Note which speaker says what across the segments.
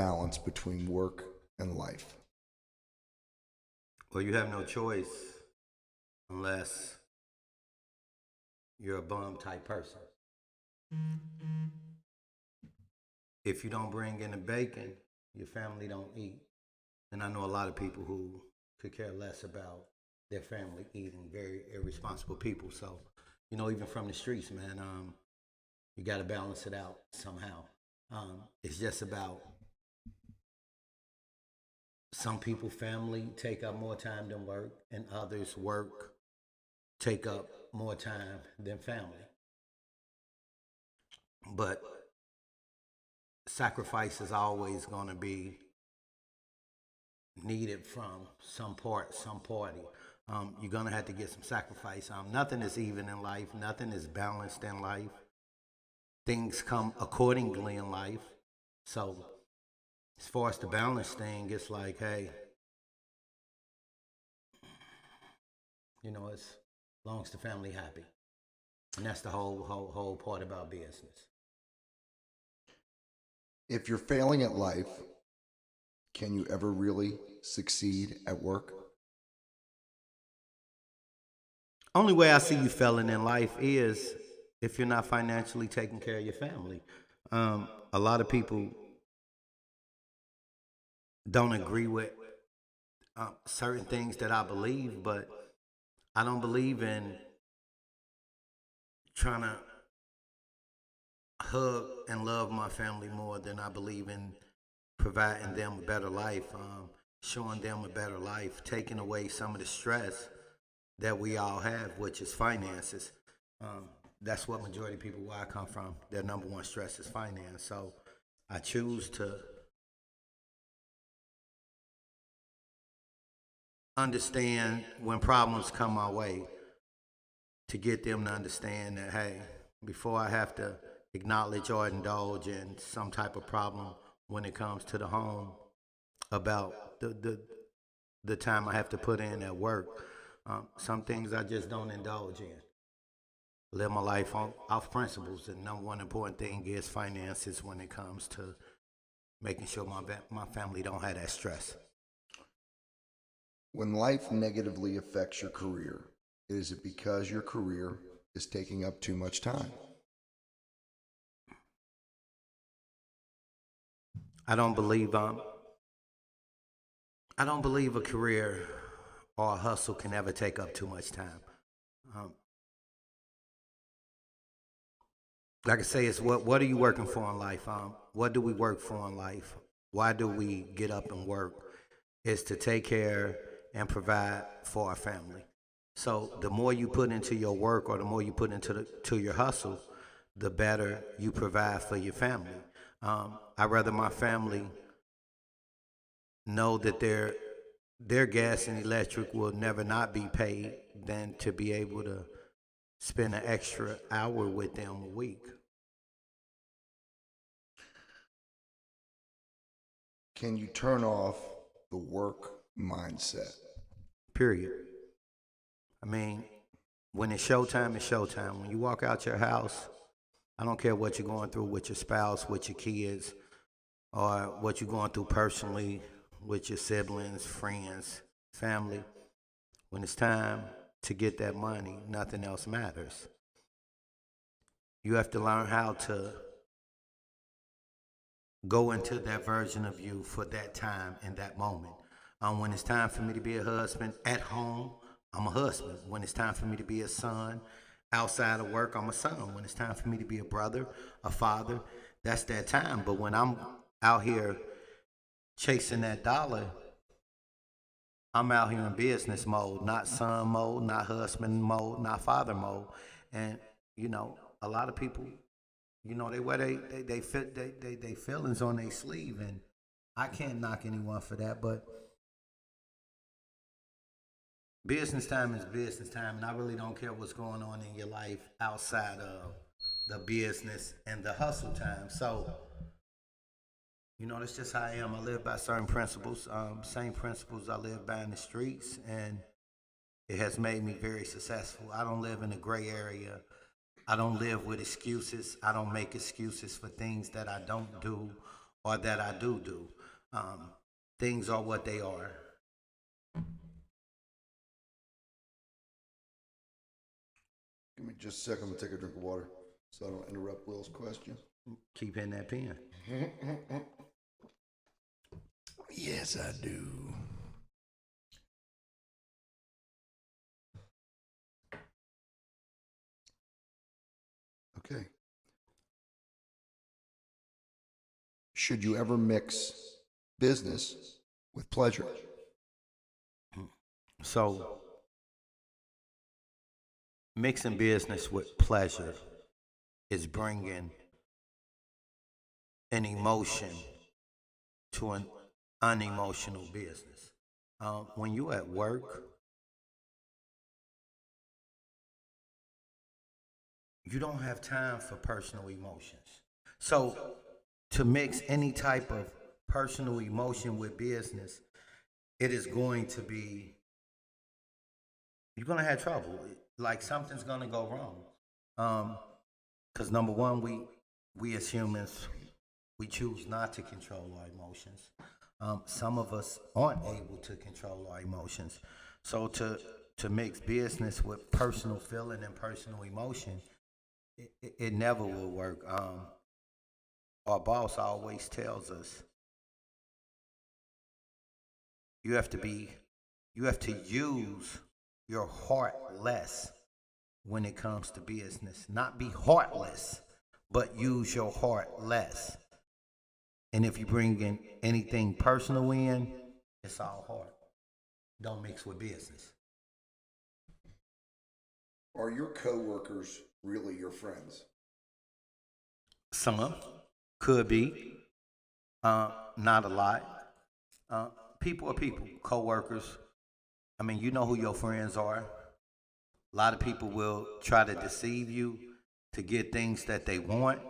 Speaker 1: balance between work and life?
Speaker 2: Well, you have no choice unless you're a bum type person. If you don't bring in the bacon, your family don't eat. And I know a lot of people who could care less about their family eating, very irresponsible people. So, even from the streets, man, you got to balance it out somehow. It's just about some people, family take up more time than work, and others, work take up more time than family. But sacrifice is always going to be needed from some part, some party. You're going to have to get some sacrifice. Nothing is even in life, nothing is balanced in life. Things come accordingly in life. So, as far as the balance thing, it's like, hey, as long as the family happy. And that's the whole part about business.
Speaker 1: If you're failing at life, can you ever really succeed at work?
Speaker 2: Only way I see you failing in life is if you're not financially taking care of your family. A lot of people don't agree with certain things that I believe, but I don't believe in trying to hug and love my family more than I believe in providing them a better life, showing them a better life, taking away some of the stress that we all have, which is finances. That's what majority of people where I come from, their number one stress is finance. So I choose to understand when problems come my way, to get them to understand that, hey, before I have to acknowledge or indulge in some type of problem when it comes to the home, about the time I have to put in at work, some things I just don't indulge in. Live my life off principles, and number one important thing is finances when it comes to making sure my family don't have that stress.
Speaker 1: When life negatively affects your career, is it because your career is taking up too much time?
Speaker 2: I don't believe I don't believe a career or a hustle can ever take up too much time. Um, like I say, it's what are you working for in life? What do we work for in life? Why do we get up and work? Is to take care and provide for our family. So the more you put into your work, or the more you put into to your hustle, the better you provide for your family. I'd rather my family know that their gas and electric will never not be paid than to be able to spend an extra hour with them a week.
Speaker 1: Can you turn off the work mindset?
Speaker 2: Period. I mean, when it's showtime, it's showtime. When you walk out your house, I don't care what you're going through with your spouse, with your kids, or what you're going through personally with your siblings, friends, family. When it's time to get that money, nothing else matters. You have to learn how to go into that version of you for that time and that moment. When it's time for me to be a husband at home, I'm a husband. When it's time for me to be a son outside of work, I'm a son. When it's time for me to be a brother, a father, that's that time. But when I'm out here chasing that dollar, I'm out here in business mode, not son mode, not husband mode, not father mode. And, a lot of people, they wear they feelings on their sleeve, and I can't knock anyone for that, but business time is business time, and I really don't care what's going on in your life outside of the business and the hustle time. So, that's just how I am. I live by certain principles, same principles I live by in the streets, and it has made me very successful. I don't live in a gray area. I don't live with excuses. I don't make excuses for things that I don't do or that I do. Things are what they are.
Speaker 1: Give me just a second. I'm gonna take a drink of water so I don't interrupt Will's question.
Speaker 2: Keep hitting that pen.
Speaker 1: Yes, I do. Okay. Should you ever mix business with pleasure?
Speaker 2: So, mixing business with pleasure is bringing an emotion to an unemotional business. When you at work, you don't have time for personal emotions. So, to mix any type of personal emotion with business, it is going to be, you're going to have trouble. Like something's going to go wrong. Because number one, we as humans, we choose not to control our emotions. Some of us aren't able to control our emotions. So to mix business with personal feeling and personal emotion, it never will work. Our boss always tells us you have to use your heart less when it comes to business. Not be heartless, but use your heart less. And if you bring in anything personal in, it's all heart. Don't mix with business.
Speaker 1: Are your coworkers really your friends?
Speaker 2: Some could be, not a lot. People are people, co-workers. I mean, you know who your friends are. A lot of people will try to deceive you to get things that they want,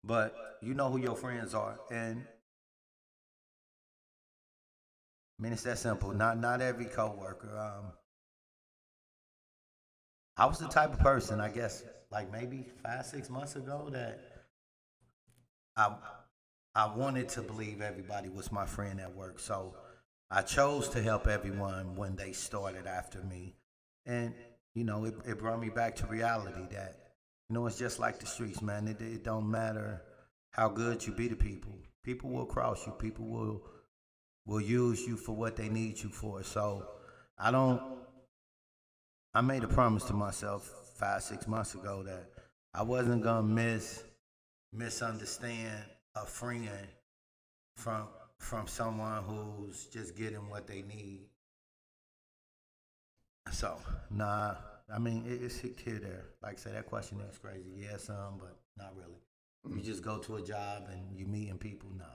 Speaker 2: but you know who your friends are. And I mean, it's that simple. Not every coworker. I was the type of person, I guess, like maybe 5-6 months ago, that I wanted to believe everybody was my friend at work. So I chose to help everyone when they started after me. And, it brought me back to reality that, it's just like the streets, man. It don't matter how good you be to people. People will cross you. People will use you for what they need you for. So I made a promise to myself 5-6 months ago that I wasn't gonna misunderstand a friend from someone who's just getting what they need. So nah, I mean it's here there. Like I said, that question is crazy. Yeah, some, but not really. You just go to a job and you meeting people. No,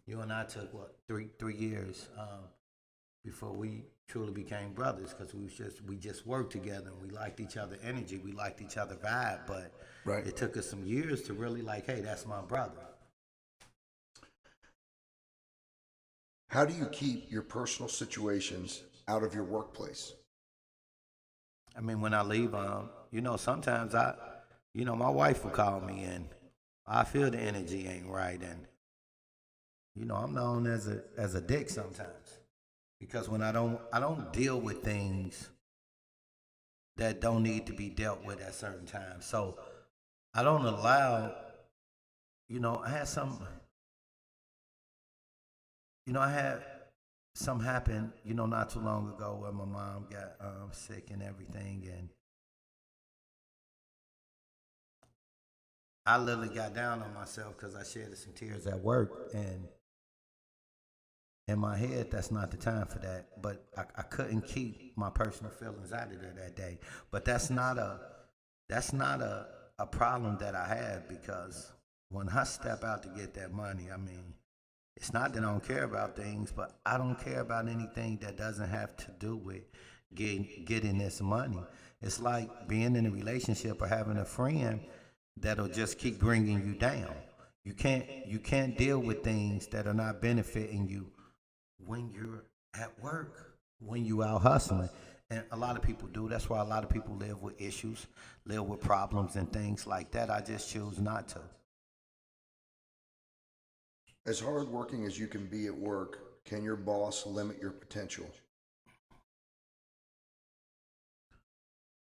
Speaker 2: you and I took what 3 years before we truly became brothers, because we just worked together and we liked each other energy, we liked each other vibe, but
Speaker 1: Right.
Speaker 2: it took us some years to really like, hey, that's my brother.
Speaker 1: How do you keep your personal situations out of your workplace?
Speaker 2: I mean, when I leave, sometimes my wife will call me and I feel the energy ain't right, and I'm known as a dick sometimes, because when I don't deal with things that don't need to be dealt with at certain times. So I don't allow, I had something happen, not too long ago, where my mom got sick and everything, and I literally got down on myself because I shed some tears at work, and in my head, that's not the time for that. But I couldn't keep my personal feelings out of there that day. But that's not a problem that I had, because when I step out to get that money, I mean, it's not that I don't care about things, but I don't care about anything that doesn't have to do with getting this money. It's like being in a relationship or having a friend that'll just keep bringing you down. You can't deal with things that are not benefiting you when you're at work, when you out hustling. And a lot of people do. That's why a lot of people live with issues, live with problems and things like that. I just choose not to.
Speaker 1: As hardworking as you can be at work, can your boss limit your potential?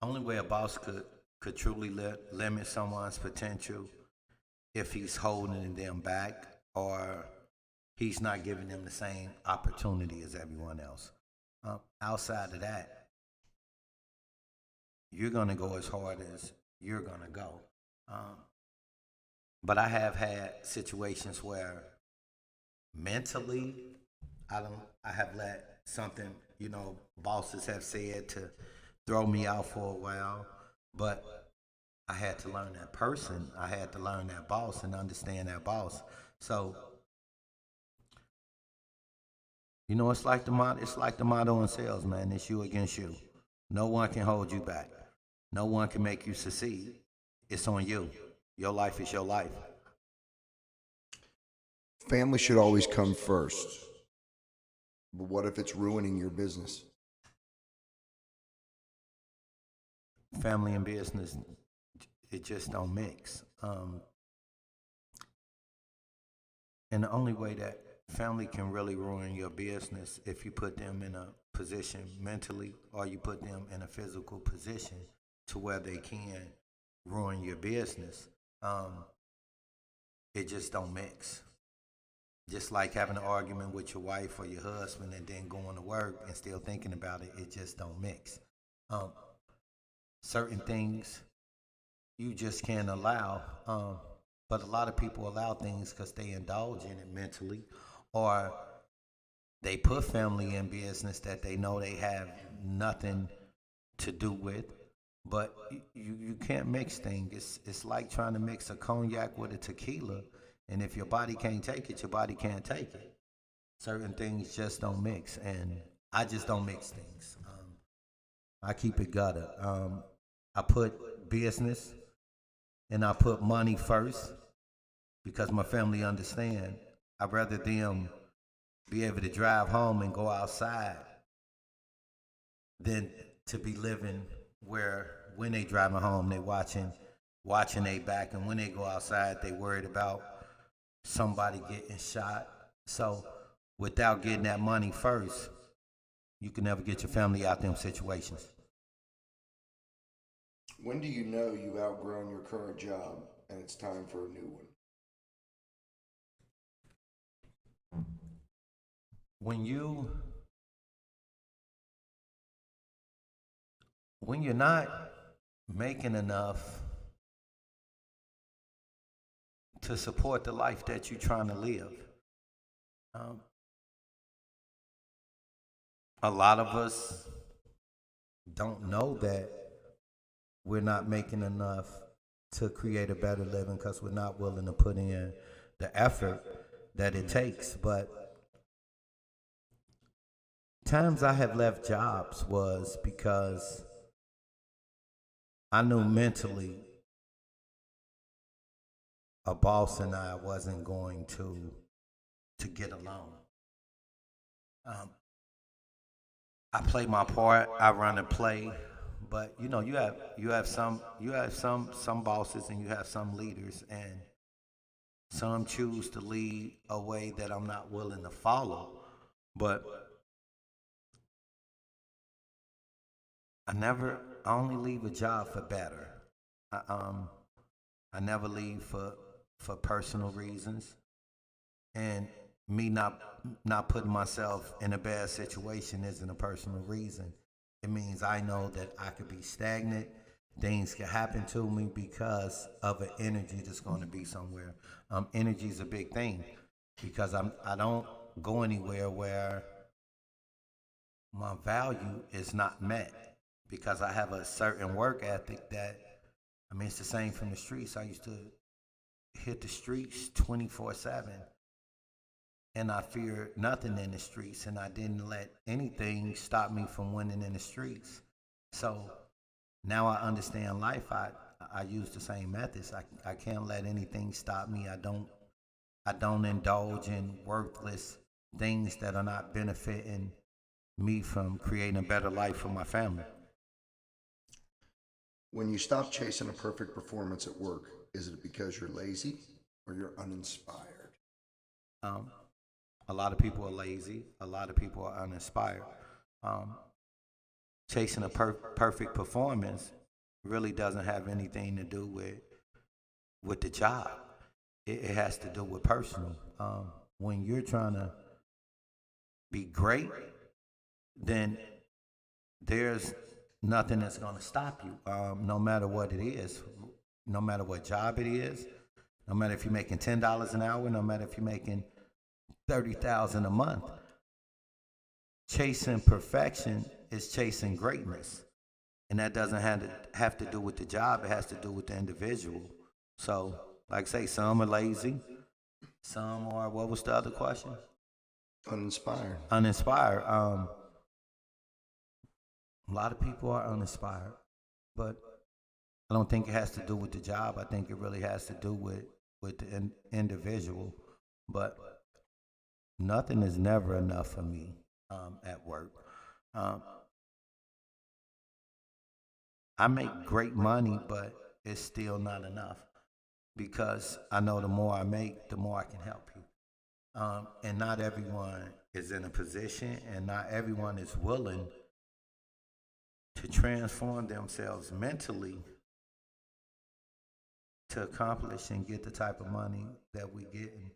Speaker 2: Only way a boss could truly limit someone's potential if he's holding them back or he's not giving them the same opportunity as everyone else. Outside of that, you're going to go as hard as you're going to go. Um, but I have had situations where mentally, I have let something, bosses have said to throw me out for a while, but I had to learn that person. I had to learn that boss and understand that boss. So, it's like the motto in sales, man. It's you against you. No one can hold you back. No one can make you succeed. It's on you. Your life is your life.
Speaker 1: Family should always come first. But what if it's ruining your business?
Speaker 2: Family and business, it just don't mix. And the only way that family can really ruin your business if you put them in a position mentally or you put them in a physical position to where they can ruin your business. It just don't mix. Just like having an argument with your wife or your husband and then going to work and still thinking about it, it just don't mix. Um, Certain things you just can't allow. But a lot of people allow things because they indulge in it mentally, or they put family in business that they know they have nothing to do with. But you can't mix things. It's like trying to mix a cognac with a tequila, and if your body can't take it, your body can't take it. Certain things just don't mix, and I just don't mix things. I keep it gutter. I put business and I put money first because my family understand. I'd rather them be able to drive home and go outside than to be living where when they driving home they watching they back, and when they go outside they worried about somebody getting shot. So without getting that money first, you can never get your family out them situations.
Speaker 1: When do you know you've outgrown your current job and it's time for a new one?
Speaker 2: When you when you're not making enough to support the life that you're trying to live. Um, a lot of us don't know that we're not making enough to create a better living because we're not willing to put in the effort that it takes. But times I have left jobs was because I knew mentally a boss and I wasn't going to get along. Um, I play my part. I run a play, but you have some bosses and you have some leaders, and some choose to lead a way that I'm not willing to follow. But I only leave a job for better. I, um, I never leave for personal reasons, and me not putting myself in a bad situation isn't a personal reason. It means I know that I could be stagnant. Things can happen to me because of an energy that's going to be somewhere. Energy is a big thing because I don't go anywhere where my value is not met because I have a certain work ethic that, I mean, it's the same from the streets. I used to hit the streets 24/7 and I feared nothing in the streets, and I didn't let anything stop me from winning in the streets. So now I understand life. I use the same methods. I can't let anything stop me. I don't indulge in worthless things that are not benefiting me from creating a better life for my family.
Speaker 1: When you stop chasing a perfect performance at work, is it because you're lazy or you're uninspired?
Speaker 2: A lot of people are lazy. A lot of people are uninspired. Um, Chasing a perfect performance really doesn't have anything to do with the job. It has to do with personal. When you're trying to be great, then there's nothing that's going to stop you, no matter what it is, no matter what job it is, no matter if you're making $10 an hour, no matter if you're making 30,000 a month. Chasing perfection is chasing greatness, and that doesn't have to do with the job. It has to do with the individual. So, like I say, some are lazy, some are. What was the other question?
Speaker 1: Uninspired.
Speaker 2: Uninspired. A lot of people are uninspired, but I don't think it has to do with the job. I think it really has to do with the individual. But nothing is never enough for me at work. I make great money, but it's still not enough because I know the more I make, the more I can help you. And not everyone is in a position, and not everyone is willing to transform themselves mentally to accomplish and get the type of money that we get and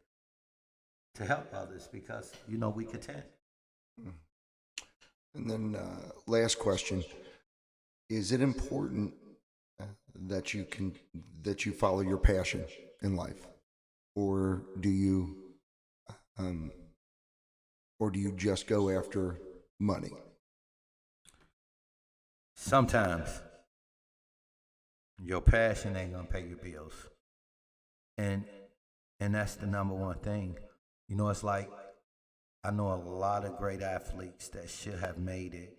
Speaker 2: to help others because, we content.
Speaker 1: And then last question. Is it important that you follow your passion in life? Or do you just go after money?
Speaker 2: Sometimes your passion ain't gonna pay your bills. And that's the number one thing. It's like I know a lot of great athletes that should have made it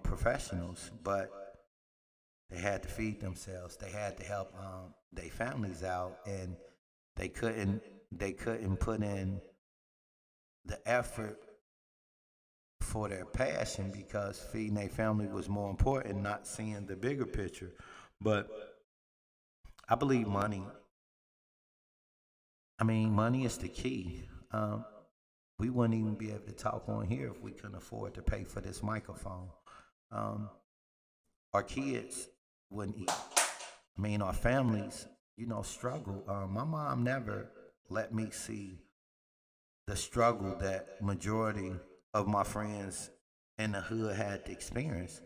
Speaker 2: professionals, but they had to feed themselves. They had to help their families out, and they couldn't put in the effort for their passion because feeding their family was more important, not seeing the bigger picture. But I believe money is the key. We wouldn't even be able to talk on here if we couldn't afford to pay for this microphone. Our kids wouldn't eat. Our families, struggle. My mom never let me see the struggle that majority of my friends in the hood had to experience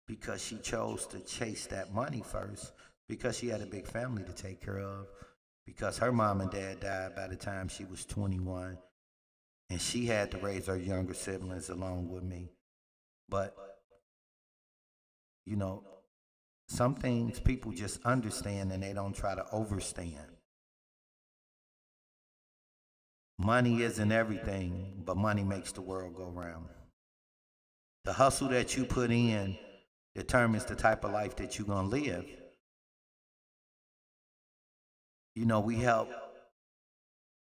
Speaker 2: because she chose to chase that money first because she had a big family to take care of because her mom and dad died by the time she was 21 and she had to raise her younger siblings along with me. But, some things people just understand and they don't try to overstand. Money isn't everything, but money makes the world go round. The hustle that you put in determines the type of life that you're going to live.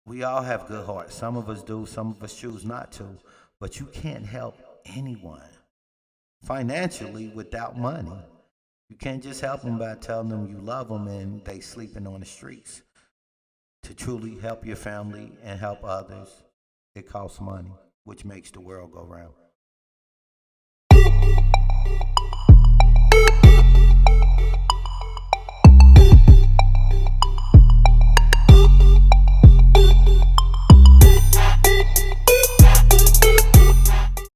Speaker 2: We all have good hearts. Some of us do, some of us choose not to. But you can't help anyone financially without money. You can't just help them by telling them you love them and they sleeping on the streets. To truly help your family and help others, it costs money, which makes the world go round.